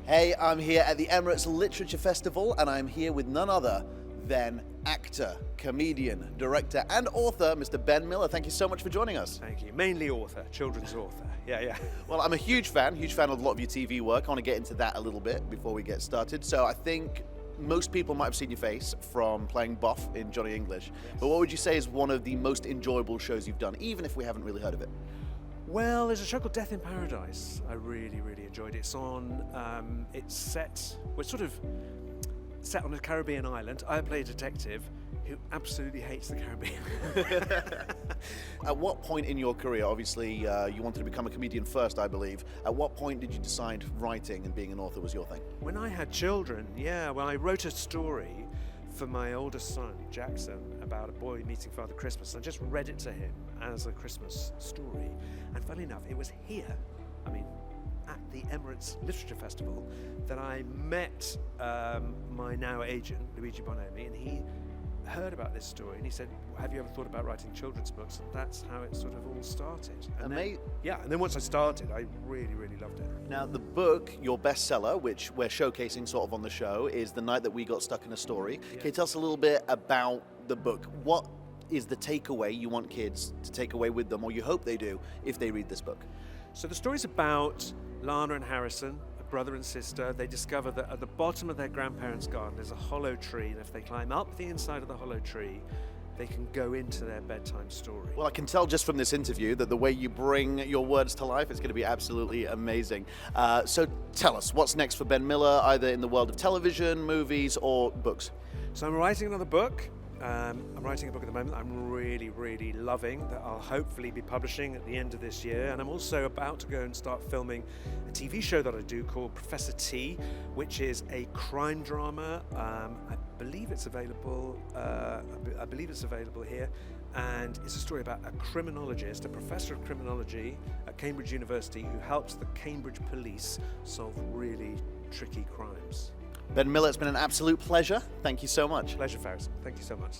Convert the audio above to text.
Hey, I'm here at the Emirates Literature Festival, and I'm here with none other than actor, comedian, director, and author, Mr. Ben Miller. Thank you so much for joining us. Thank you. Mainly author, children's author. Yeah. Well, I'm a huge fan of a lot of your TV work. I want to get into that a little bit before we get started. So I think most people might have seen your face from playing Buff in Johnny English. Yes. But what would you say is one of the most enjoyable shows you've done, even if we haven't really heard of it? Well, there's a show called Death in Paradise. I really enjoyed it. It's sort of set on a Caribbean island. I play a detective who absolutely hates the Caribbean. At what point in your career, obviously you wanted to become a comedian first, I believe. At what point did you decide writing and being an author was your thing? When I had children, I wrote a story for my oldest son, Jackson, about a boy meeting Father Christmas. I just read it to him as a Christmas story. And funny enough, it was here, at the Emirates Literature Festival, that I met my now agent, Luigi Bonomi, and he heard about this story and he said, have you ever thought about writing children's books? And that's how it sort of all started. And then once I started, I really loved it. Now the book, your bestseller, which we're showcasing sort of on the show, is The Night That We Got Stuck in a Story. Yeah. Can you tell us a little bit about the book? What is the takeaway you want kids to take away with them, or you hope they do, if they read this book? So the story's about Lana and Harrison, a brother and sister. They discover that at the bottom of their grandparents' garden there's a hollow tree, and if they climb up the inside of the hollow tree, they can go into their bedtime story. Well, I can tell just from this interview that the way you bring your words to life is going to be absolutely amazing. So tell us, what's next for Ben Miller, either in the world of television, movies, or books? So I'm writing another book. I'm writing a book at the moment I'm really loving, that I'll hopefully be publishing at the end of this year. And I'm also about to go and start filming a TV show that I do called Professor T, which is a crime drama. I believe it's available here. And it's a story about a criminologist, a professor of criminology at Cambridge University, who helps the Cambridge police solve really tricky crimes. Ben Miller, it's been an absolute pleasure. Thank you so much. Pleasure, Faris. Thank you so much.